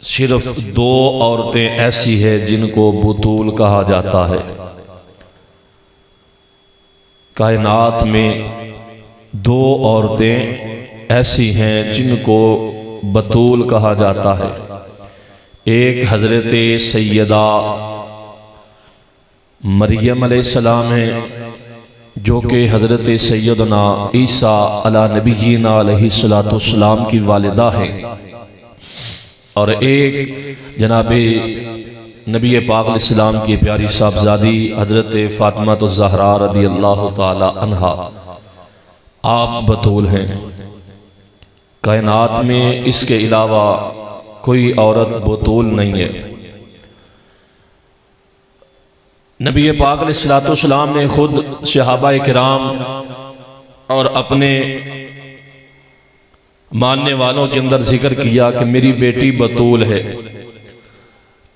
सिर्फ दो औरतें ऐसी है जिनको बतूल कहा जाता है। कायनात में दो औरतें ऐसी हैं जिनको बतूल कहा जाता है। एक हज़रत सैयदा मरियम अलैहिस्सलाम है जो कि हज़रत सैयदना ईसा अला नबीना अलैहिस्सलाम की वालिदा है, और एक जनाबे नबी पाक अलैहिस्सलाम की प्यारी साहबजादी हज़रत फ़ातिमा ज़हरा रज़ी अल्लाह ताला अन्हा आप बतूल हैं। कायनात में इसके अलावा कोई औरत बतूल नहीं है। नबी पाक अलैहिस्सलाम ने खुद सहाबा किराम और अपने मानने वालों के अंदर जिक्र किया कि मेरी बेटी बतूल है।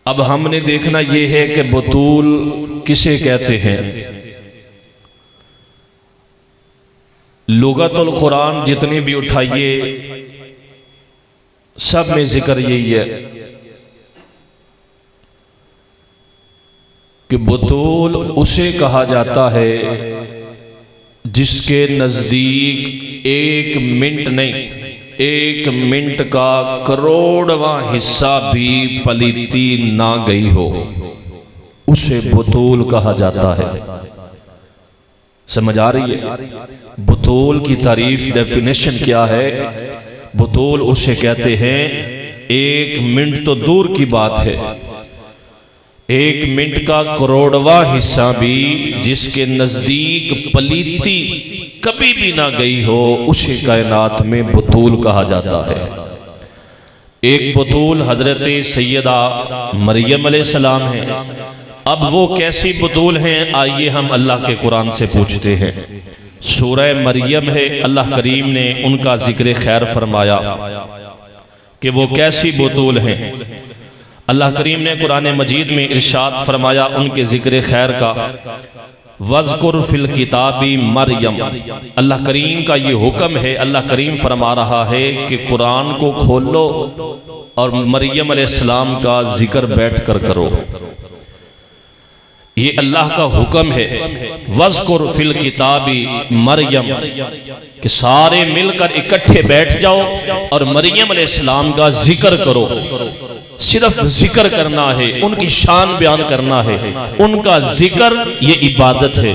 अब हमने देखना यह है कि बतूल किसे कहते हैं। लुगतुल कुरान जितने भी उठाइए सब में जिक्र यही है कि बतूल उसे कहा जाता है जिसके नजदीक एक मिनट नहीं, एक मिनट का करोड़वां हिस्सा भी पलीती ना गई हो, उसे बतूल कहा जाता है। समझ आ रही है? बतूल की तारीफ डेफिनेशन क्या है? बतूल उसे कहते हैं, एक मिनट तो दूर की बात है, एक मिनट का करोड़वां हिस्सा भी जिसके नजदीक पलीती कभी भी ना गई हो, उसे कायनात में बतूल कहा जाता है। एक बतूल हजरत सैयदा मरियम अलैहिस्सलाम है। अब वो कैसी बतूल हैं, आइए हम अल्लाह के कुरान से पूछते हैं। सूरह मरियम है, अल्लाह करीम ने उनका जिक्र खैर फरमाया कि वो कैसी बतूल हैं। अल्लाह करीम ने कुरान मजीद में इरशाद फरमाया उनके जिक्र खैर का, वज़कुर फिल किताबी मरियम। अल्लाह करीम का ये हुक्म है, अल्लाह करीम फरमा रहा है कि कुरान को खोलो और मरियम अलैहिस्सलाम का जिक्र बैठ कर करो। ये अल्लाह का हुक्म है, वज़कुर फिल किताबी मरियम, कि सारे मिलकर इकट्ठे बैठ जाओ और मरियम अलैहिस्सलाम का जिक्र करो। सिर्फ जिक्र करना है, उनकी शान बयान करना है। उनका जिक्र ये इबादत है।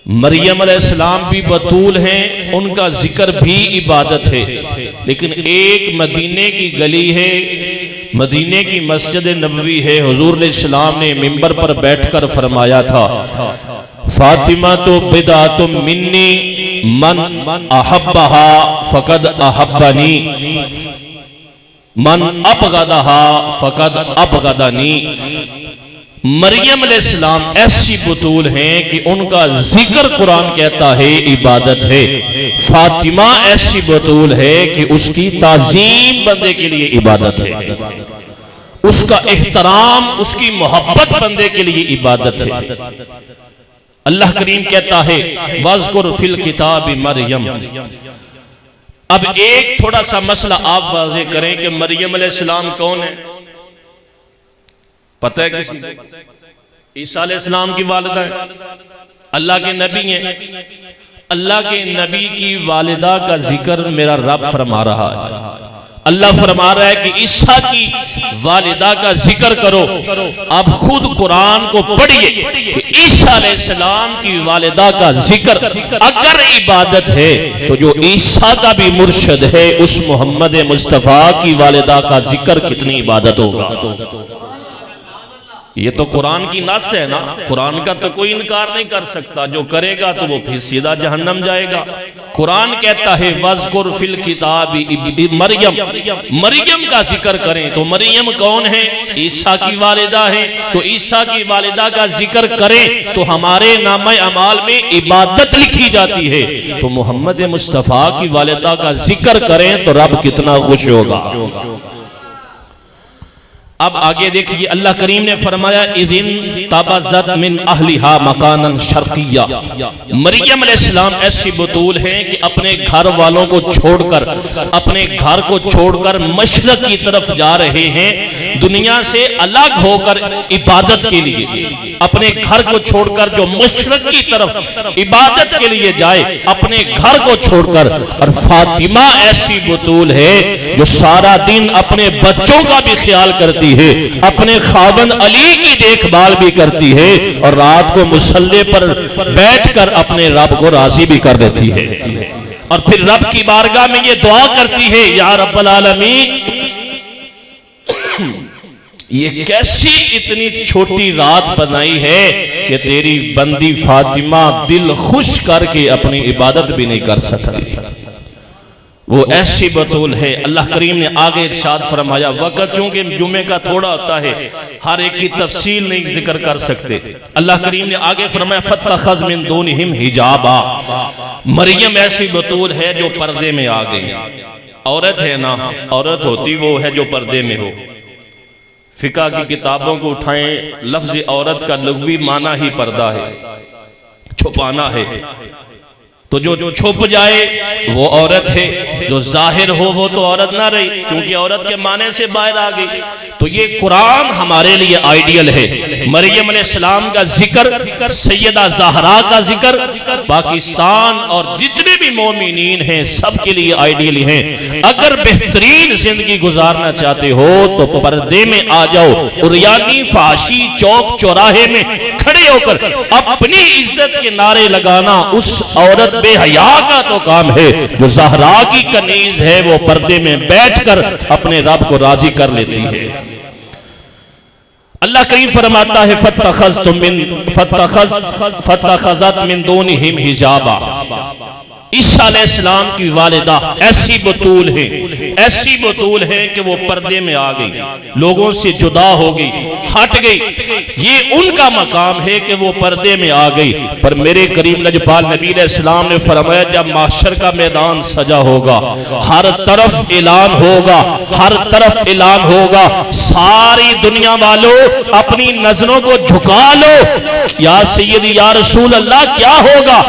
मरियम अलैहिस्सलाम भी बतूल हैं, उनका जिक्र भी इबादत है। लेकिन एक मदीने की गली है, मदीने की मस्जिद नबवी है। हुजूर अलैहिस्सलाम ने मिंबर पर बैठकर फरमाया था, फातिमा तो बिदातुम मिन्नी मन अहब्बहा फकद अहब्बनी मन अबगदहा फकद अबगदनी। मरियम अलैहिस्सलाम ऐसी बतूल हैं कि उनका जिक्र कुरान कहता है इबादत है। फातिमा ऐसी बतूल है कि उसकी ताजीम बंदे के लिए इबादत है, उसका एहतराम, उसकी मोहब्बत बंदे के लिए इबादत है। अल्लाह करीम कहता है, वज़कुर फिल किताबी मरियम। अब एक थोड़ा सा मसला आप वाज़े करें कि मरियम अलैहिस्सलाम कौन है? पता है किसी? ईसा अलैहिस्सलाम की वालिदा है, अल्लाह के नबी हैं। अल्लाह के नबी की वालिदा का जिक्र मेरा रब फरमा रहा है। अल्लाह फरमा रहा है कि ईसा की वालिदा का जिक्र करो। आप खुद कुरान को पढ़िए कि ईसा अलैहिस्सलाम की वालिदा का जिक्र अगर इबादत है तो जो ईसा का भी मुर्शिद है उस मोहम्मद मुस्तफ़ा की वालिदा का जिक्र कितनी इबादत होगा। ये तो कुरान की नस है ना, कुरान का तो कोई इनकार नहीं कर सकता। जो करेगा तो वो फिर सीधा जहन्नम जाएगा। कुरान कहता है वज़कुर फिल किताबी मरियम, मरियम का जिक्र करें। तो मरियम कौन है? ईसा की वालिदा है। तो ईसा की वालिदा का जिक्र करें तो हमारे नामे अमाल में इबादत लिखी जाती है। तो मोहम्मद मुस्तफ़ा की वालिदा का जिक्र करें तो रब कितना खुश होगा। अब आगे देखिए, अल्लाह करीम ने फरमाया इदिन तबज़त मिन अहलिहा मकानन शर्किया। मरियम अलैहिस्सलाम ऐसी बतूल है कि अपने घर वालों को छोड़कर, अपने घर को छोड़कर मशरक की तरफ जा रहे हैं, दुनिया से अलग होकर इबादत के लिए। अपने घर को छोड़कर जो मशरक की तरफ इबादत के लिए जाए, अपने घर को छोड़कर। और फातिमा ऐसी बतूल है जो सारा दिन अपने बच्चों का भी ख्याल करती है, अपने खावंद अली की देखभाल भी करती है, और रात को मुसल्ले पर बैठकर अपने रब को राजी भी कर देती है। और फिर रब की बारगाह में ये दुआ करती है, या रब्बल आलमीन, ये कैसी इतनी छोटी रात बनाई है कि तेरी बंदी फातिमा दिल खुश करके अपनी इबादत भी नहीं कर सकती। वो ऐसी बतूल है। अल्लाह करीम ने आगे इरशाद फरमाया, वक़्त चूंकि जुमे का थोड़ा होता है, हर एक की तफसील नहीं जिक्र कर सकते। अल्लाह करीम ने आगे फरमाया, फत्तखज़ मिन दूनिहिम हिजाबा। मरियम ऐसी बतूल है जो पर्दे में आ गई। औरत है ना, औरत होती वो है जो पर्दे में हो। फिका की किताबों को उठाएं, लफ्ज़ औरत का लुग़वी माना ही पर्दा है, छुपाना है। तो जो छुप जाए वो औरत है, जो जाहिर हो वो तो औरत ना रही, क्योंकि औरत के माने से बाहर आ गई। तो ये कुरान हमारे लिए आइडियल है। मरियम अलैहिस्सलाम का जिक्र, सैयदा ज़हरा का जिक्र पाकिस्तान और जितने भी मोमिनीन हैं सबके लिए आइडियल है। अगर बेहतरीन जिंदगी गुजारना चाहते हो तो पर्दे में आ जाओ। उरियानी फाशी चौक चौराहे में खड़े होकर अपनी इज्जत के नारे लगाना उस औरत बेहया का तो काम है। जो ज़हरा की कनीज है वो पर्दे में बैठकर अपने रब को राजी कर लेती है। अल्लाह करीम फरमाता है, फत्तखज़त मिन दूनिहिम हिजाबा। ईसा अलैहिस्सलाम की वालिदा ऐसी बतूल है, ऐसी बतूल है कि वो पर्दे में आ गई, लोगों से जुदा हो गई, हट गई। ये उनका मकाम है कि वो पर्दे में आ गई। पर मेरे करीम लजपाल नबी अलैहिस्सलाम ने फरमाया, जब माशर का मैदान सजा होगा, हर तरफ ऐलान होगा, हर तरफ ऐलान होगा, सारी दुनिया वालों अपनी नजरों को झुका लो, या सैयदी या रसूल अल्लाह क्या होगा?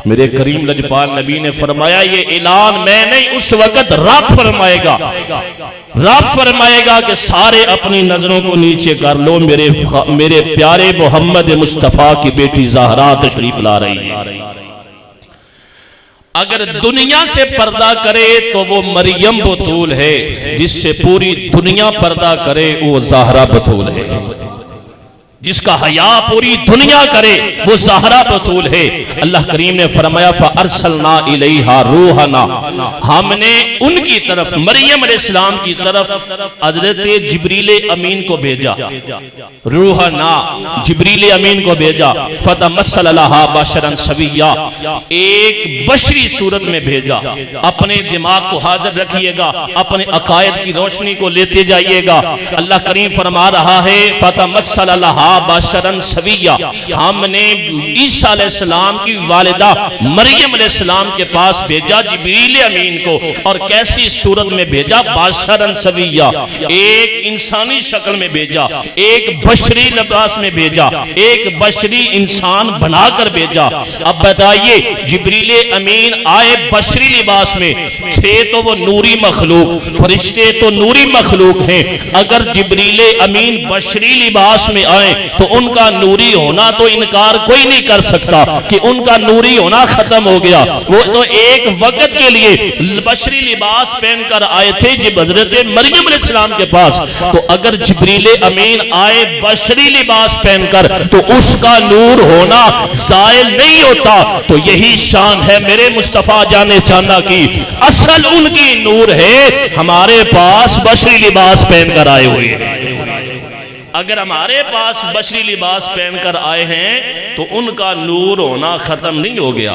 मेरे करीम लजपाल नबी ने फरमाया, ये ऐलान मैं नहीं, उस वक्त रब फरमाएगा। रब फरमाएगा कि सारे अपनी नजरों को नीचे कर लो, मेरे प्यारे मोहम्मद मुस्तफा की बेटी ज़हरा तशरीफ ला रही है। अगर दुनिया से पर्दा करे तो वो मरियम बतूल है, जिससे पूरी दुनिया पर्दा करे वो ज़हरा बतूल है। जिसका हया पूरी दुनिया करे वो ज़हरा बतूल है। अल्लाह करीम ने फरमाया, फ़अरसलना इलैहा रूहना, हमने उनकी तरफ, मरियम अलैहिस्सलाम की तरफ हज़रत जिब्रील अमीन को भेजा। रूहना, जिब्रील अमीन को भेजा। फ़तमस्सल लहा बशरन सविय्या, एक बशरी सूरत में भेजा। अपने दिमाग को हाजिर रखिएगा, अपने अकायद की रोशनी को लेते जाइएगा। अल्लाह करीम फरमा रहा है, फ़तमस्सल लहा बशरन सविय्या, हमने ईसा अलैहिस्सलाम की वालिदा मरियम अलैहिस्सलाम के पास भेजा जिब्रील अमीन को। और कैसी सूरत में भेजा? बशरन सविय्या, एक इंसानी शक्ल में भेजा, एक बशरी लिबास में भेजा, एक बशरी इंसान बनाकर भेजा। अब बताइए, जिब्रील अमीन आए बशरी लिबास में, थे तो वो नूरी मखलूक, फरिश्ते तो नूरी मखलूक हैं। अगर जिब्रील अमीन बशरी लिबास में आए तो उनका नूरी होना तो इनकार कोई नहीं कर सकता कि उनका नूरी होना खत्म हो गया। वो तो एक वक्त के लिए बशरी लिबास पहनकर आए थे जब हजरत मरियम अलैहिस्सलाम के पास। तो अगर जिब्रील अमीन आए बशरी लिबास पहनकर तो उसका नूर होना ज़ायल नहीं होता। तो यही शान है मेरे मुस्तफा जाने चाना की, असल उनकी नूर है, हमारे पास बशरी लिबास पहनकर आए हुए हैं। अगर हमारे पास बशरी लिबास पहनकर आए हैं तो उनका नूर होना खत्म नहीं हो गया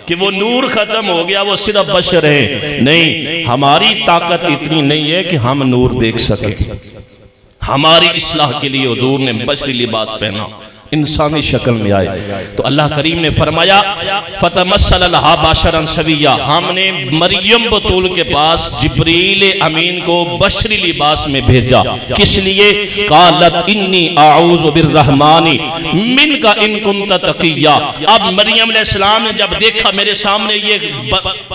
कि वो नूर खत्म हो गया, वो सिर्फ बशर है। नहीं, हमारी ताकत इतनी नहीं है कि हम नूर देख सके। हमारी इस्लाह के लिए हुजूर ने बशरी लिबास पहना, इंसानी शक्ल में आए। तो अल्लाह करीम ने फरमाया फतमस्सल लहा बशरन सविया, हमने मरियम बतूल के पास जिब्रील अमीन को बशरी लिबास में भेजा। किस लिए? कालत इन्नी आऊज़ु बिर्रहमानी मिनका इन कुंत तकिया। अब मरियम अलैहिस्सलाम ने जब देखा मेरे सामने ये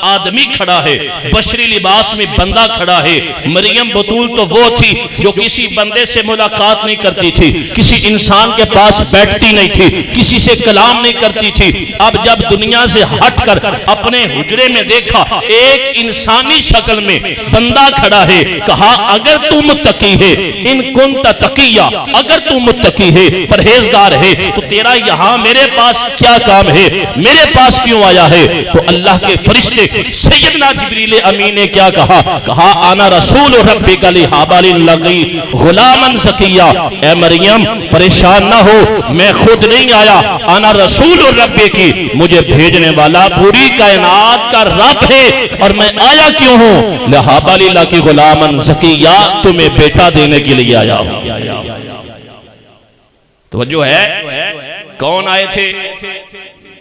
आदमी खड़ा है, बशरी लिबास में बंदा खड़ा है। मरियम बतूल तो वो थी जो किसी बंदे से मुलाकात नहीं करती थी, किसी इंसान के पास बैठती नहीं थी, किसी से कलाम नहीं करती थी। अब जब दुनिया से हटकर अपने हुजरे में देखा एक इंसानी शक्ल में बंदा खड़ा है, कहा अगर तू मुत्तकी है, इन कुंत तकिया, अगर तू मुत्तकी है, परहेजगार है, तो तेरा यहाँ मेरे पास क्या काम है, मेरे पास क्यों आया है? तो अल्लाह के फरिश्ते सैयदना जिब्रील अमीन ने क्या कहा? कहा आना रसूल रब्बिका लिहाबाली लगी गुलामन ज़किया। ए मरियम परेशान ना हो, मैं खुद नहीं आया, आना रसूल रब्बे की, मुझे भेजने वाला पूरी कायनात का रब है। और मैं आया क्यों हूं? लिहाबाली लगी गुलामन ज़किया, तुम्हें बेटा देने के लिए आया हूं। तो जो है कौन आए थे?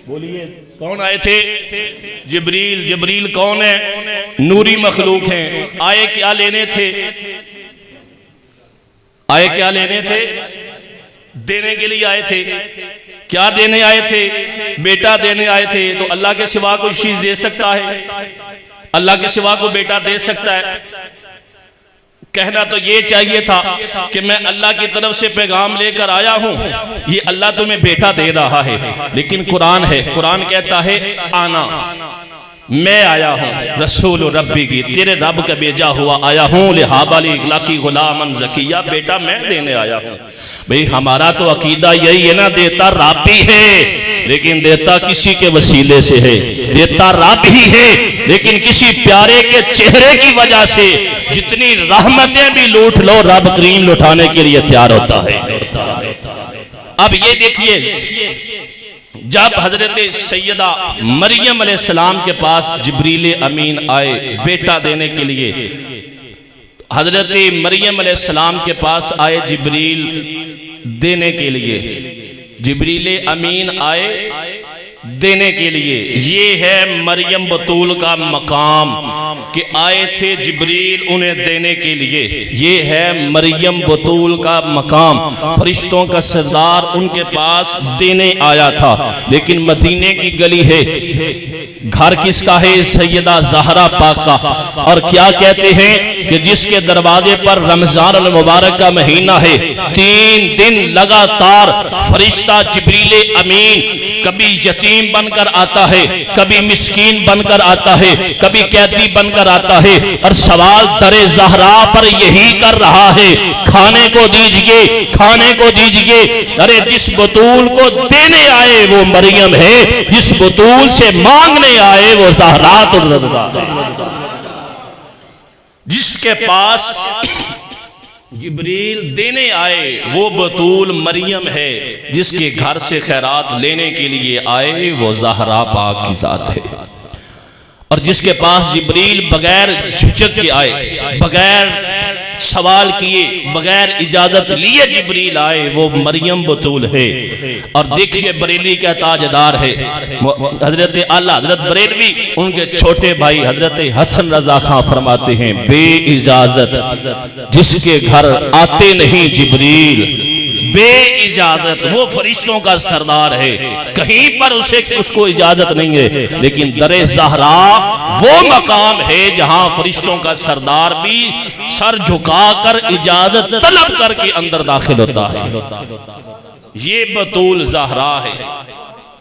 बोलिए कौन आए थे? जिब्रील। जिब्रील कौन है? नूरी मखलूक हैं। आए क्या लेने थे? आए क्या लेने थे? देने के लिए आए थे। क्या देने आए थे? बेटा देने आए थे। तो अल्लाह के सिवा कोई चीज दे सकता है? अल्लाह के सिवा को बेटा दे सकता है? कहना तो ये चाहिए था कि मैं अल्लाह की तरफ से पैगाम लेकर आया हूं, ये अल्लाह तुम्हें बेटा दे रहा है। लेकिन कुरान है, कुरान कहता है आना, मैं आया हूं रसूल रब्बी की, तेरे रब का भेजा हुआ आया हूं लिहाबाली लाकी गुलामन ज़किया, बेटा मैं देने आया हूं। भाई हमारा तो अकीदा यही है ना, देता रब ही है लेकिन देता किसी के वसीले से है, देता रब ही है लेकिन किसी प्यारे के चेहरे की वजह से जितनी रहमतें भी लूट लो, रब करीम लुटाने के लिए तैयार होता है। अब ये देखिए, जब हजरत सैयदा मरियम अलैहिस्सलाम के पास जिब्रील अमीन आए बेटा देने के लिए, हजरत मरियम अलैहिस्सलाम के पास आए जिब्रील देने के लिए, जिब्रील अमीन आए देने के लिए। ये है मरियम बतूल का मकाम कि आए थे जिब्रील उन्हें देने के लिए। ये है मरियम बतूल का मकाम, फरिश्तों का सरदार उनके पास देने आया था। लेकिन मदीने की गली है, घर किसका है? सैयदा ज़हरा पाक का। और क्या कहते हैं कि जिसके दरवाजे पर रमजान अल मुबारक का महीना है, 3 दिन लगातार फरिश्ता जिब्रील अमीन कभी यतीम बनकर आता है, कभी मिस्कीन बनकर आता है, कभी कैदी बनकर आता है, और सवाल दरे ज़हरा पर यही कर रहा है, खाने को दीजिए, खाने को दीजिए। अरे जिस बतूल को देने आए वो मरियम है, जिस बतूल से मांगने आए वो ज़हरा जिसके पास जिब्रील देने आए वो बतूल मरियम है, जिसके घर से खैरात लेने के लिए आए वो ज़हरा पाक की ज़ात है। और जिसके पास जिब्रील बगैर झिझक के आए, बगैर सवाल किए, बगैर इजाजत लिए जिब्रील आए, वो मरियम बतूल है। और देखिए बरेली का ताजदार है हजरत आला हजरत बरेलवी, उनके छोटे भाई हजरत हसन रजा खां फरमाते हैं बे इजाजत जिसके घर आते नहीं जिब्रील, बे इजाजत, वो फरिश्तों का सरदार है, कहीं पर उसको इजाजत नहीं है। लेकिन दरे ज़हरा वो मकाम है जहां फरिश्तों का सरदार भी सर झुकाकर इजाजत तलब करके अंदर दाखिल होता है। ये बतूल ज़हरा है,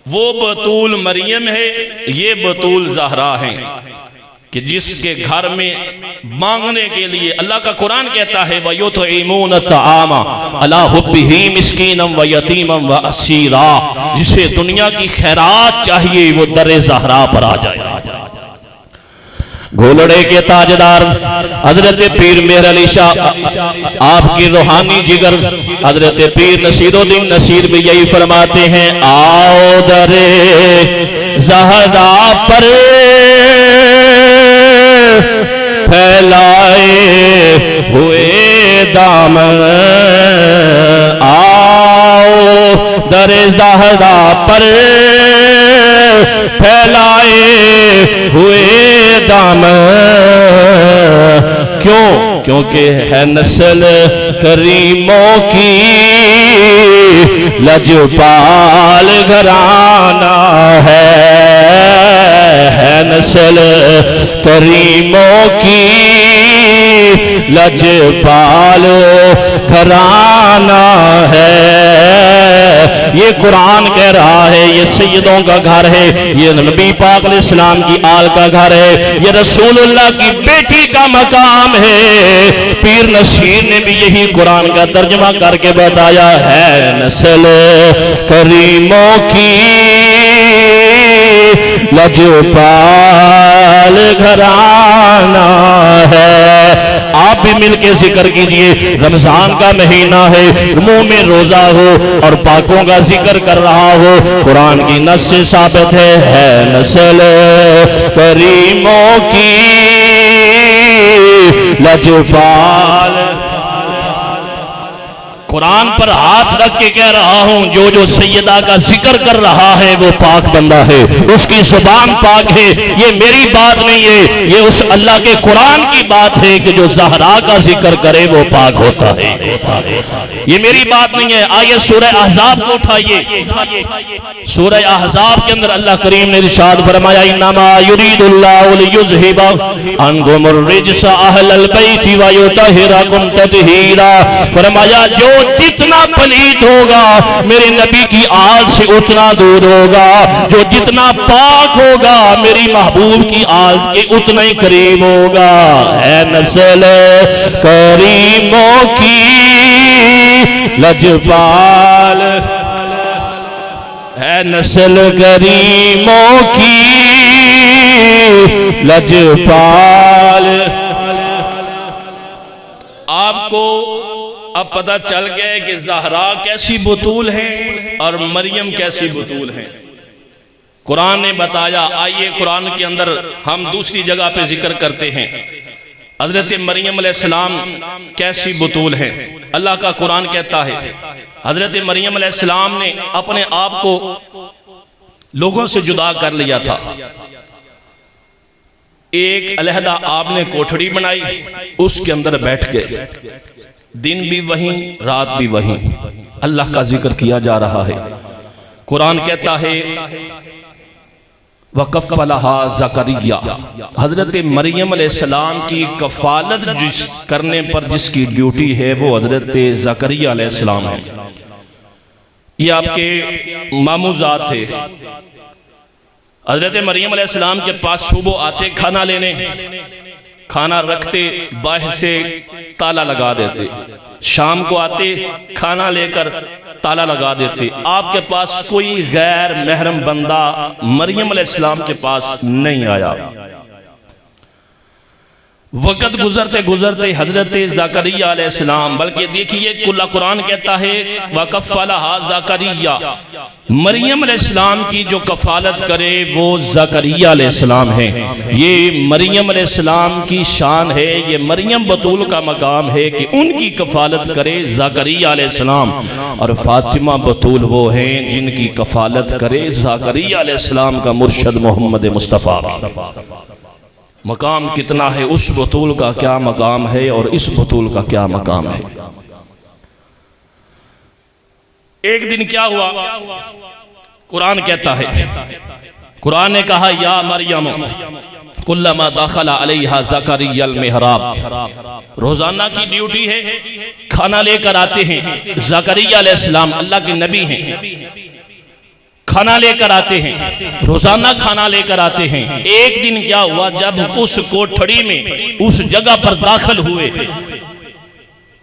वो बतूल मरियम है, ये बतूल ज़हरा है कि जिसके घर में मांगने के लिए अल्लाह का कुरान कहता है वयुतईमून तआमा अला हुब्बिही मिस्कीनम व यतीमम व असीरा, जिसे दुनिया की खैरात चाहिए वो दरे ज़हरा पर आ जाए। घोलड़े के ताजदार हजरत पीर मेहर अली शाह, आपकी रूहानी जिगर हजरत पीर नसीरुद्दीन नसीर भी यही फरमाते हैं, आओ दरे ज़हरा पर फैलाए हुए दामन, आओ दरे ज़हरा पर फैलाए हुए दामन। क्यों? क्योंकि है नस्ल करीमों की लजपाल घराना है नस्ल करीमों की लजपाल घराना है। ये कुरान कह रहा है, ये सैयदों का घर है, ये नबी पाक अलैहिस्सलाम की आल का घर है, ये रसूलुल्लाह की बेटी का मकाम है। पीर नसीर ने भी यही कुरान का तर्जुमा करके बताया है, नस्ल करीमों की लजपाल घराना है। आप भी मिलके जिक्र कीजिए, रमजान का महीना है, मुंह में रोजा हो और पाकों का जिक्र कर रहा हो, कुरान की नस से साबित है नस्ल करीमों की लजपाल। कुरान पर हाथ रख के कह रहा हूं, जो जो सैयदा का जिक्र कर रहा है वो पाक बंदा है, उसकी जुबान पाक है। ये मेरी बात नहीं है, ये उस अल्लाह के कुरान की बात है कि जो ज़हरा का जिक्र करे वो पाक होता है। ये मेरी बात नहीं है। आइए सूरह अहज़ाब को उठाइए। सूरह अहज़ाब के अंदर अल्लाह करीम ने इरशाद फरमाया, इन्नमा युरीदुल्लाहु लियुज़हिबा अन्कुमुर रिज्सा अहलल बैति व युतहिरकुम तत्हीरा। फरमाया जो जितना पलीत होगा मेरे नबी की आल से उतना दूर होगा, जो जितना पाक होगा मेरी महबूब की आल के उतना ही करीब होगा। है नस्ल करीमों की लजपाल, है नस्ल करीमों की लजपाल। आपको अब पता चल गया कि ज़हरा कैसी बतूल है और मरियम कैसी बतूल है। कुरान ने बताया। आइए कुरान के अंदर हम दूसरी जगह पे जिक्र करते हैं, हजरत मरियम अलैहिस्सलाम कैसी बतूल है। अल्लाह का कुरान कहता है, हजरत मरियम अलैहिस्सलाम ने अपने आप को लोगों से जुदा कर लिया था। एक अलहदा आपने कोठड़ी बनाई, उसके अंदर बैठ गए, दिन भी वहीं रात भी वहीं, अल्लाह का जिक्र किया जा रहा है। कुरान कहता है वकफ़लहा ज़करिया, हजरत मरियम अलैहिस्सलाम की कफालत जिस करने पर जिसकी ड्यूटी है वो हजरत ज़करिया अलैहिस्सलाम है। ये आपके मामूज़ात थे। हजरत मरियम अलैहिस्सलाम के पास सुबह आते खाना लेने, खाना रखते बाहर से ताला लगा देते, शाम को आते खाना लेकर ताला लगा देते। आपके पास कोई गैर महरम बंदा मरियम अलैहिस्सलाम के पास नहीं आया। वक़्त गुजरते गुजरते हजरत ज़करिया अलैहिस्सलाम, बल्कि देखिए कुरान कहता है वकफ़लहा ज़करिया, मरियम अलैहिस्सलाम की जो कफालत करे वो ज़करिया अलैहिस्सलाम है। ये मरियम अलैहिस्सलाम की शान है, ये मरियम बतूल का मकाम है कि उनकी कफालत करे ज़करिया अलैहिस्सलाम। और फातिमा बतूल वो हैं जिनकी कफालत करे ज़करिया अलैहिस्सलाम का मुर्शद मोहम्मद मुस्तफ़ा। मकाम कितना है, उस बतूल का क्या मकाम है और इस बतूल का क्या मकाम है। एक दिन क्या हुआ, कुरान कहता है, कुरान ने कहा या मरियम कुल्लमा दखला अलैहा ज़करियल मिहराब, रोजाना की ड्यूटी है, खाना लेकर आते हैं। ज़करिया अलैहिस्सलाम अल्लाह के नबी हैं, खाना लेकर आते हैं, रोजाना खाना लेकर आते हैं। एक दिन क्या हुआ, जब उस कोठड़ी में उस जगह पर दाखिल हुए,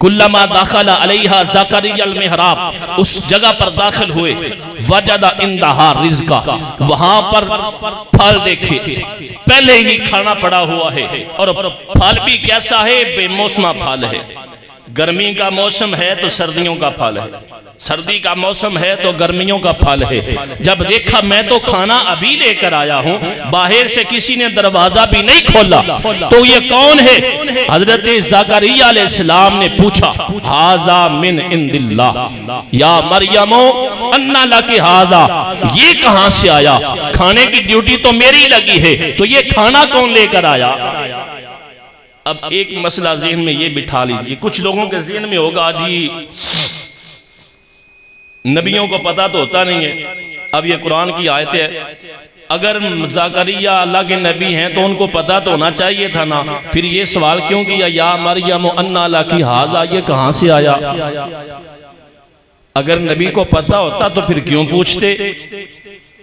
कुल्लमा दाखला अलैहा ज़करियल मिहराब, उस जगह पर दाखिल हुए, वजदा इंदहा रिज़्का, वहां पर फल देखे, पहले ही खाना पड़ा हुआ है और फल भी कैसा है, बेमौसमा फल है। गर्मी का मौसम है तो सर्दियों का फल है, सर्दी का मौसम है तो गर्मियों का फल है। जब देखा मैं तो खाना अभी लेकर आया हूं, बाहर से किसी ने दरवाजा भी नहीं खोला, तो ये कौन है? हजरत ज़करिया अलैहिस्सलाम ने पूछा हाज़ा मिन इंदिल्लाह, या मरियमो अन्ना लकी हाजा, ये कहां से आया? खाने की ड्यूटी तो मेरी लगी है, तो ये खाना कौन लेकर आया? अब एक मसला ज़हन में ये बिठा लीजिए, कुछ लोगों के ज़हन में होगा जी नबियों को पता तो होता नहीं है। अब ये कुरान की आयत है, अगर ज़करिया अल्लाह के नबी हैं तो उनको पता तो होना चाहिए था ना, फिर ये सवाल क्यों किया या मरियम अन्ना लकी हाजा, ये कहां से आया? अगर नबी को पता होता तो फिर क्यों पूछते?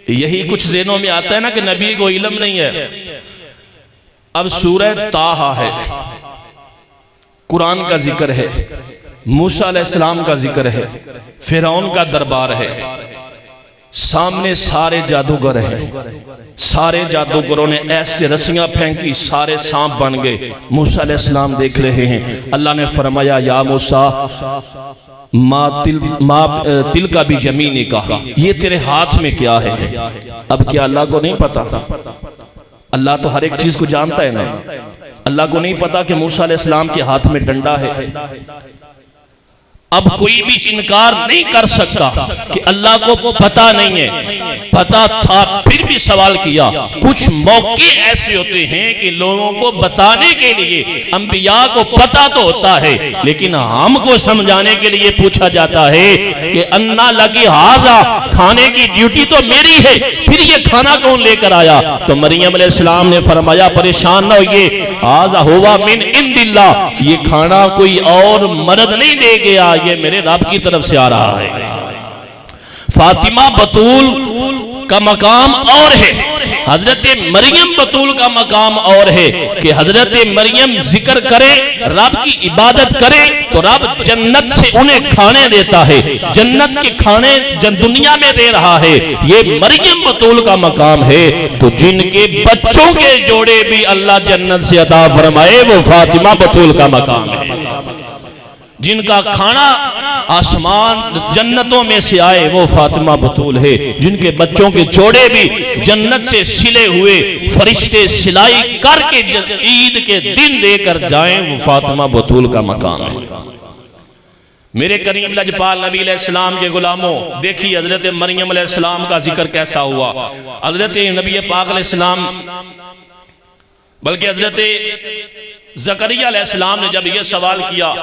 यही कुछ ज़हनों में आता है ना कि नबी को इल्म नहीं है। अब सूरह ताहा है, कुरान का जिक्र है, मूसा अलैहिस्सलाम का जिक्र है, फिरौन का दरबार है, सामने सारे जादूगर हैं, सारे जादूगरों ने ऐसे रस्सियां फेंकी, सारे सांप बन गए। मूसा अलैहिस्सलाम देख रहे हैं। अल्लाह ने फरमाया या मूसा तिल का भी यमीन ने कहा, ये तेरे हाथ में क्या है? अब क्या अल्लाह को नहीं पता? अल्लाह तो हर एक चीज को जानता है ना। अल्लाह को नहीं पता कि मूसा अलैहिस्सलाम के हाथ में डंडा है? अब कोई भी इनकार नहीं कर सकता कि अल्लाह को पता नहीं है। पता था फिर भी सवाल किया। कुछ मौके ऐसे होते हैं कि लोगों को बताने के लिए अंबिया को पता तो होता है, लेकिन हमको समझाने के लिए पूछा जाता है कि अन्ना लगी हाजा, खाने की ड्यूटी तो मेरी है, फिर ये खाना कौन लेकर आया? तो मरियम अलैहिस्सलाम ने फरमाया परेशान न होइए, हाजा हुवा मिन इंदिल्लाह, ये खाना कोई और मर्द नहीं दे गया, ये मेरे रब की तरफ से आ रहा है। फातिमा बतूल का मकाम और है, हजरत मरियम बतूल का मकाम और है कि हजरत मरियम जिक्र करे, रब की इबादत करे तो रब जन्नत से उन्हें खाने देता है, जन्नत के खाने दुनिया में दे रहा है। ये मरियम बतूल का मकाम है। तो जिनके बच्चों के जोड़े भी अल्लाह जन्नत से अता फरमाए वो फातिमा बतूल का मकाम है। जिनका खाना आसमान जन्नतों में से आए वो फातिमा बतूल है। जिनके बच्चों के जोड़े भी जन्नत से सिले हुए फरिश्ते सिलाई करके ईद के दिन देकर जाएं वो फातिमा बतूल का मकाम है। मेरे करीम लजपाल नबी अलैहिस्सलाम के गुलामों, देखिए हजरत मरियम अलैहिस्सलाम का जिक्र कैसा हुआ। हजरत नबी पाक अलैहिस्सलाम, बल्कि हजरत ज़करिया अलैहिस्सलाम ने जब यह सवाल किया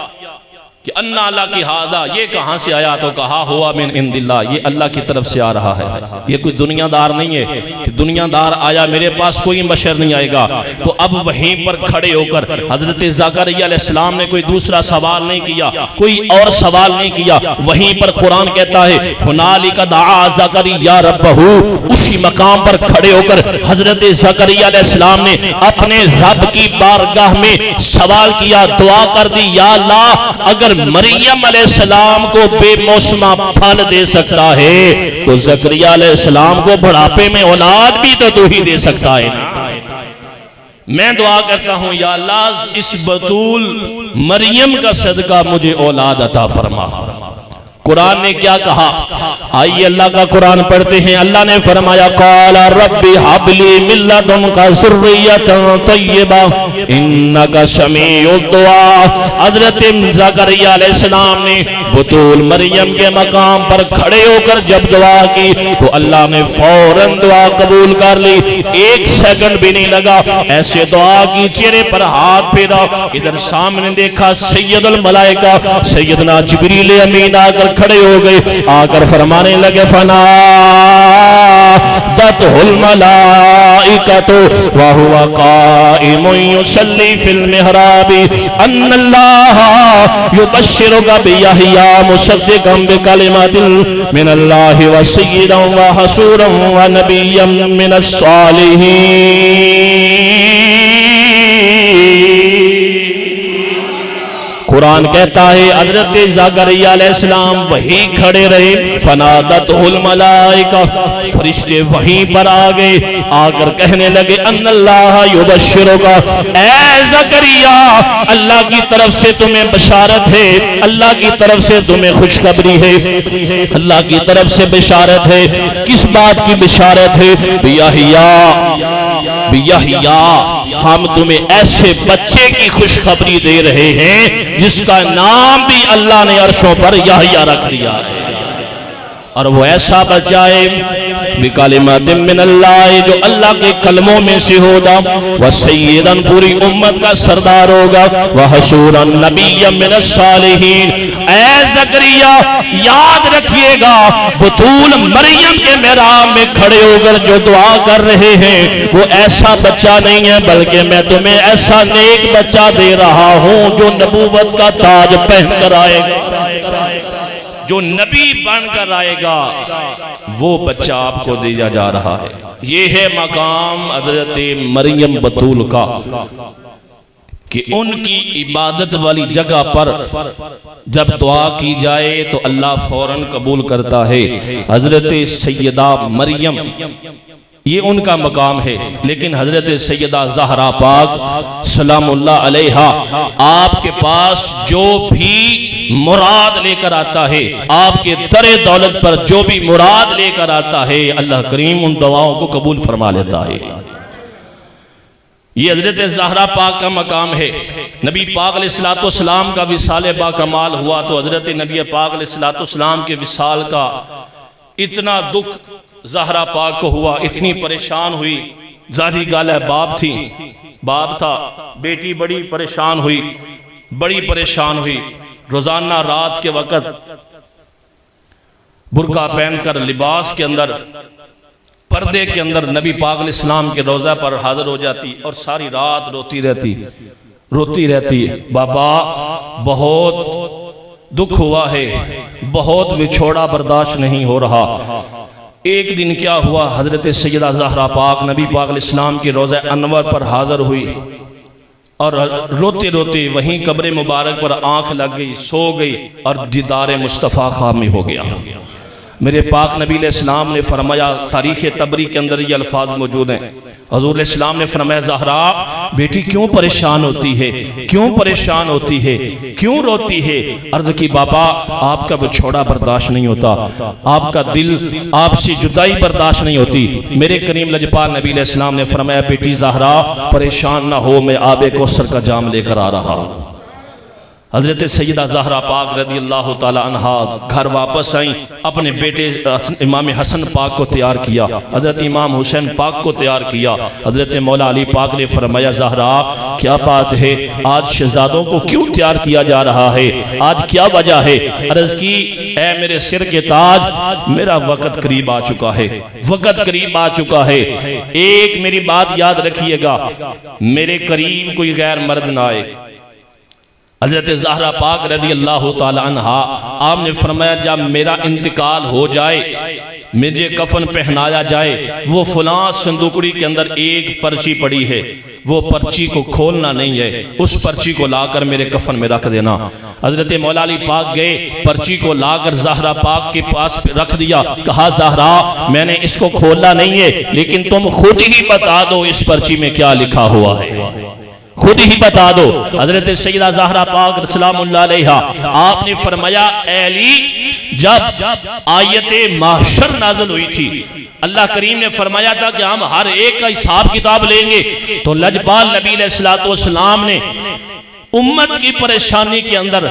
कि अन्ना अल्लाह की हाजा, ये कहां से आया? तो कहा हुआ मिन इंदिल्लाह, ये अल्लाह की तरफ से आ रहा है। ये कोई दुनियादार नहीं है कि दुनियादार आया मेरे पास कोई बशर नहीं आएगा। तो अब वहीं पर खड़े होकर हजरत ज़करिया अलैहिस्सलाम ने कोई दूसरा सवाल नहीं किया, कोई और सवाल नहीं किया। वहीं पर कुरान कहता है हुनालिका दआ ज़करिया रब्बहू, उसी मकाम पर खड़े होकर हजरत ज़करिया अलैहिस्सलाम ने अपने रब की बारगाह में सवाल किया, दुआ कर दी, या अल्लाह अगर मरियम अलैहिस्सलाम को बेमौसमा फल दे सकता है तो ज़करिया अलैहिस्सलाम को बुढ़ापे में औलाद भी तो तू ही दे सकता है ना। मैं दुआ करता हूं या अल्लाह इस बतूल मरियम का सदका मुझे औलाद अता फरमा। कुरान ने क्या कहा? आइए अल्लाह का कुरान पढ़ते हैं। अल्लाह ने फरमाया क़ाला रब्बी हबली मिन लदुनका ज़ुर्रियतन तय्यबा इन्नका समीउद दुआ। हज़रत ज़करिया अलैहिस्सलाम ने बतूल मरियम के मकाम पर खड़े होकर जब दुआ की तो अल्लाह ने फौरन दुआ कबूल कर ली। एक सेकंड भी नहीं लगा, ऐसे दुआ की, चेहरे पर हाथ फेरा, इधर सामने देखा सैयदुल मलाइका सैयदना जिब्रील अमीन आकर खड़े हो गए। आकर फरमाने लगे फना दतहुल मलाइकतु व हुवा काइमुन युसल्ली फिल मिहराबी अन्नल्लाह युबश्शिरुका बियहया मुसद्दिक़न बिकलिमातिन मिनल्लाहि व सय्यिदन व हसूरन व नबिय्यन मिनस सालिहीन। कुरान कहता है हजरत ज़करिया अलैहिस्सलाम वहीं खड़े रहे। फनादतहुल मलाइका, फरिश्ते वहीं पर आ गए। आकर कहने लगे अन्नल्लाह युबश्शिरुका, ऐ ज़करिया अल्लाह की तरफ से तुम्हें बशारत है, अल्लाह की तरफ से तुम्हें खुशखबरी है, अल्लाह की तरफ से बशारत है। किस बात की बशारत है? बियहया, बियहया, हम तुम्हें ऐसे बच्चे की खुशखबरी दे रहे हैं जिसका नाम भी अल्लाह ने अर्शों पर यहया रख दिया है। और वो ऐसा बच्चा है बिकलिमातिन मिनल्लाह, जो अल्लाह के कलमों में से होगा, वह सय्यदन पूरी उम्मत का सरदार होगा, वह हशूरन नबिय्यन मिनस सालिहीन। ऐ ज़करिया याद रखिएगा, बतूल मरियम के मेहराब में खड़े होकर जो दुआ कर रहे हैं वो ऐसा बच्चा नहीं है, बल्कि मैं तुम्हें ऐसा नेक बच्चा दे रहा हूं जो नबूवत का ताज पहन कर आएगा, जो नबी बनकर आएगा, वो बच्चा आपको दिया जा रहा है। ये है मकाम हजरत मरियम बतूल का कि उनकी इबादत वाली जगह पर जब दुआ की जाए तो अल्लाह फौरन कबूल करता है। हजरत सैयदा मरियम ये उनका मकाम है, लेकिन हजरत सैयदा ज़हरा पाक सलामुल्लाह अलैहा आपके पास जो भी मुराद लेकर आता है, आपके दरे दौलत पर जो भी मुराद लेकर आता है, अल्लाह करीम उन दुआओं को कबूल फरमा लेता है। ये हजरत ज़हरा पाक का मकाम है। नबी पाक अलैहिस्सलाम का विसाल बाकमाल हुआ तो हजरत नबी पाक अलैहिस्सलाम के विसाल का इतना दुख ज़हरा पाक को हुआ, इतनी परेशान हुई। जाहिर गाल है बाप थी, बाप था, बेटी बड़ी परेशान हुई, बड़ी परेशान हुई। रोजाना रात के वक़्त बुर्का पहनकर लिबास के अंदर पर्दे के अंदर नबी पाक अलैहिस्सलाम के रोज़ा पर हाजिर हो जाती और सारी रात रोती रहती। बाबा बहुत दुख हुआ है, बहुत विछोड़ा बर्दाश्त नहीं हो रहा। एक दिन क्या हुआ, हजरत सैयदा ज़हरा पाक नबी पाक अलैहिस्सलाम के रोज़ा अनवर पर हाजिर हुई और रोते रोते वहीं कब्र मुबारक पर आंख लग गई, सो गई और दीदार मुस्तफ़ा खामी हो गया। मेरे पाक नबी अलैहिस्सलाम ने फरमाया, तारीख़ तबरी के अंदर ये अल्फाज मौजूद हैं, हज़ूर अलैहिस्सलाम ने फरमाया, ज़हरा बेटी क्यों परेशान होती है, क्यों परेशान होती है, क्यों रोती है? अर्ज़ की बाबा आपका विछोड़ा बर्दाश्त नहीं होता, आपका दिल आपसे जुदाई बर्दाश्त नहीं होती। मेरे करीम लजपाल नबी अलैहिस्सलाम ने फरमाया, बेटी ज़हरा परेशान ना हो, मैं आबे कौसर का जाम लेकर आ रहा हूँ। हजरत सैयदा ज़हरा पाक रज़ी अल्लाह ताला अन्हा घर वापस आई, अपने बेटे इमाम हसन पाक को तैयार किया, हजरत इमाम हुसैन पाक को तैयार किया। हजरत मौला अली पाक ने फरमाया, ज़हरा क्या बात है, आज शहजादों को क्यों तैयार किया जा रहा है, आज क्या वजह है? अर्ज़ की, ऐ मेरे सिर के ताज, मेरा वक़्त करीब आ चुका है, वक़्त करीब आ चुका है। एक मेरी बात याद रखिएगा, मेरे करीब कोई गैर मर्द ना आए। हज़रत ज़हरा पाक रज़ी अल्लाह ताला अन्हा आपने फरमाया, जब मेरा इंतकाल हो जाए, मुझे कफन पहनाया जाए, वो फलां संदूकड़ी के अंदर एक पर्ची पड़ी है, वो पर्ची को खोलना नहीं है, उस पर्ची को लाकर मेरे कफन में रख देना। हज़रत मौला अली पाक गए, पर्ची को लाकर ज़हरा पाक के पास रख दिया, कहा, ज़हरा मैंने इसको खोलना नहीं है, लेकिन तुम खुद ही बता दो इस पर्ची में क्या लिखा हुआ है, खुद ही बता दो। हजरत सैयदा ज़हरा पाक सलामुल्लाह अलैहा आपने फरमाया, अली जब आयत महशर नाज़िल हुई थी, अल्लाह करीम ने फरमाया था कि हम हर एक का हिसाब किताब लेंगे, तो लजपाल नबी अलैहिस्सलातु वस्सलाम ने उम्मत की परेशानी के अंदर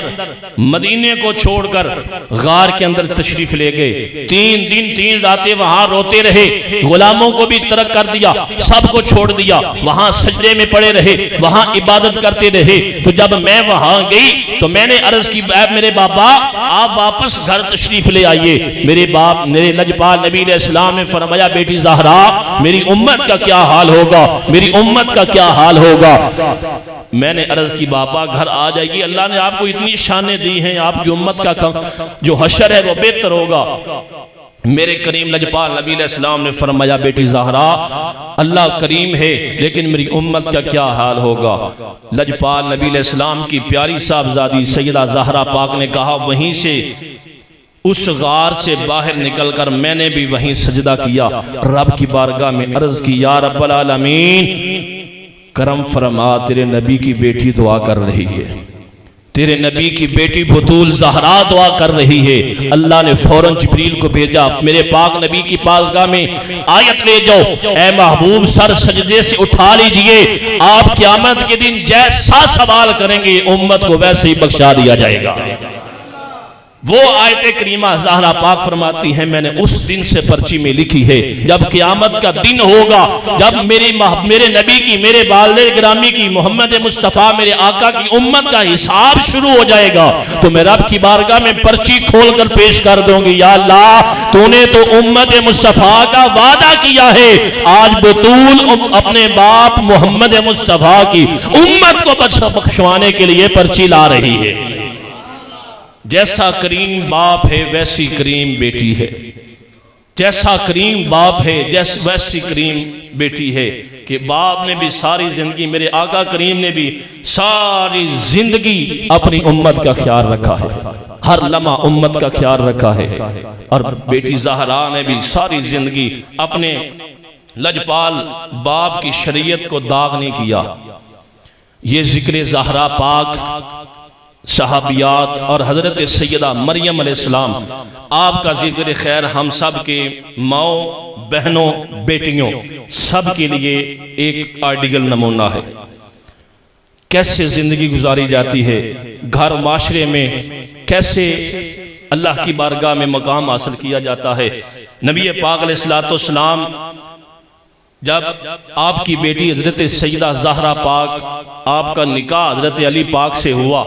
मदीने को छोड़कर गार के अंदर तशरीफ ले गए। 3 दिन 3 रातें वहां रोते रहे, गुलामों को भी तरक कर दिया, सबको छोड़ दिया, वहां सजदे में पड़े रहे, वहां इबादत करते रहे। तो जब मैं वहां गई तो मैंने अर्ज की, मेरे बाबा आप वापस घर तशरीफ ले आइए। मेरे बाप मेरे लजपाल नबी अलैहिस्सलाम ने फरमाया, बेटी ज़हरा मेरी उम्मत का क्या हाल होगा, मेरी उम्मत का क्या हाल होगा? मैंने अर्ज की, बाबा घर आ जाएगी, अल्लाह ने आपको इतनी शानें दी हैं, आपकी उम्मत का जो हशर है वो बेहतर होगा। मेरे करीम लजपाल नबी अलैहिस्सलाम ने फरमाया, बेटी ज़हरा अल्लाह करीम है, लेकिन मेरी उम्मत का क्या हाल होगा? लजपाल नबी अलैहिस्सलाम की प्यारी साहबजादी सैयदा ज़हरा पाक ने कहा, वहीं से उस गार से बाहर निकलकर मैंने भी वहीं सजदा किया, रब की बारगाह में अर्ज की, या रब्बल आलमीन करम फरमा, तेरे नबी की बेटी दुआ कर रही है, तेरे नबी की बेटी बतूल ज़हरा दुआ कर रही है। अल्लाह ने फौरन जिब्रील को भेजा, मेरे पाक नबी की पासगाह में आयत ले जाओ, ऐ महबूब सर सजदे से उठा लीजिए, आप क़यामत के दिन जैसा सवाल करेंगे उम्मत को वैसे ही बख्शा दिया जाएगा। वो आयत करीमा ज़हरा पाक फरमाती है, मैंने उस दिन से पर्ची में लिखी है, जब क़यामत का दिन होगा, जब मेरे नबी की, मेरे वालिद गिरामी की, मोहम्मद मुस्तफ़ा मेरे आका की उम्मत का हिसाब शुरू हो जाएगा, तो मैं रब की बारगाह में पर्ची खोल कर पेश कर दूंगी, या अल्लाह तूने तो उम्मत मुस्तफ़ा का वादा किया है, आज बतूल अपने बाप मोहम्मद मुस्तफ़ा की उम्मत को बख्शवाने के लिए पर्ची ला रही है। जैसा करीम बाप है वैसी करीम बेटी है, जैसा करीम बाप है वैसी करीम बेटी है, कि बाप ने भी सारी जिंदगी, मेरे आका करीम ने भी सारी जिंदगी अपनी उम्मत का ख्याल रखा है, हर लम्हा उम्मत का ख्याल रखा है, और बेटी ज़हरा ने भी सारी जिंदगी अपने लजपाल बाप की शरीयत को दाग नहीं किया। ये जिक्र ज़हरा पाक, सहाबियात और हज़रत सैयदा मरियम अलैहिस्सलाम, आपका जिक्र खैर हम सब के माओ बहनों बेटियों सब के लिए एक आइडियल नमूना है। कैसे ज़िंदगी गुजारी जाती है, घर माशरे में कैसे अल्लाह की बारगाह में मकाम हासिल किया जाता है। नबी पाक अलैहिस्सलाम जब आपकी बेटी हजरत सैयदा ज़हरा पाक, आपका निकाह हजरत अली पाक से हुआ,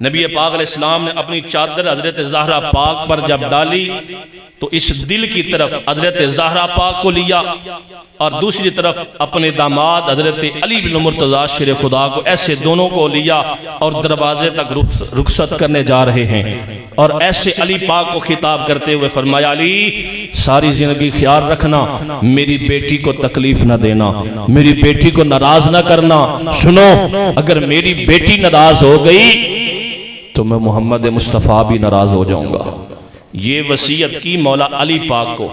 नबी पाक अलैहिस्सलाम ने अपनी चादर हजरत ज़हरा पाक पर जब डाली तो इस दिल की तरफ हजरत ज़हरा पाक को लिया और दूसरी तरफ अपने दामाद हजरत अली बिन मुर्तज़ा शेर खुदा को, ऐसे दोनों को लिया और दरवाजे तक रुखसत करने जा रहे हैं, और ऐसे अली पाक को खिताब करते हुए फरमाया, अली सारी जिंदगी ख्याल रखना, मेरी बेटी को तकलीफ न देना, मेरी बेटी को नाराज न करना। सुनो, अगर मेरी बेटी नाराज हो गई तो मैं मोहम्मद मुस्तफ़ा भी नाराज हो जाऊंगा। ये वसीयत की मौला अली पाक को।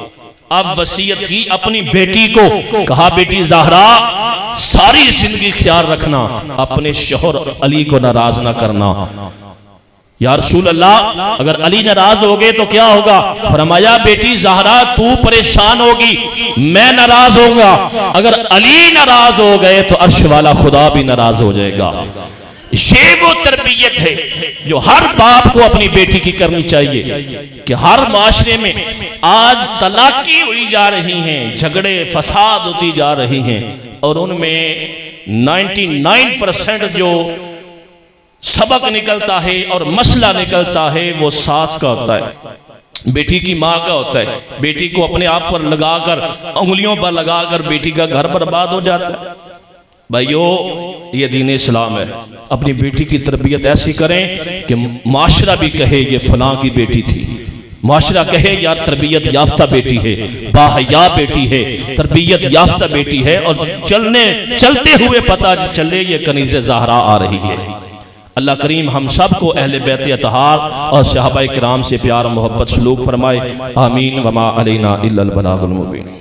अब वसीयत की अपनी बेटी को, कहा बेटी ज़हरा सारी जिंदगी ख्याल रखना, अपने शोहर अली को नाराज ना करना। या रसूल अल्लाह, अगर अली नाराज हो गए तो क्या होगा? फरमाया बेटी ज़हरा तू परेशान होगी, मैं नाराज होऊंगा, अगर अली नाराज हो गए तो अर्श वाला खुदा भी नाराज हो जाएगा। ये वो तरबियत है जो हर बाप को अपनी बेटी की करनी चाहिए, कि हर माशरे में आज तलाकी हुई जा रही हैं, झगड़े फसाद होती जा रही हैं, और उनमें 99% जो सबक निकलता है और मसला निकलता है वो सास का होता है, बेटी की माँ का होता है। बेटी को अपने आप पर लगाकर, उंगलियों पर लगाकर बेटी का घर बर्बाद हो जाता है। भाइयों, ये दीन इस्लाम है। अपनी बेटी की तरबियत ऐसी करें कि माशरा भी कहे ये फलां की बेटी थी, माशरा कहे यार तरबियत याफ्ता बेटी है, बाहया बेटी है, तरबियत याफ्ता बेटी है, और चलते हुए पता चले ये कनीज़े ज़हरा आ रही है। अल्लाह करीम हम सब को अहले बैत अतहार और सहाबाए किराम से प्यार मोहब्बत सलूक फरमाए। आमीन। वमा अलैना इल्लल बलागुल मुबीन।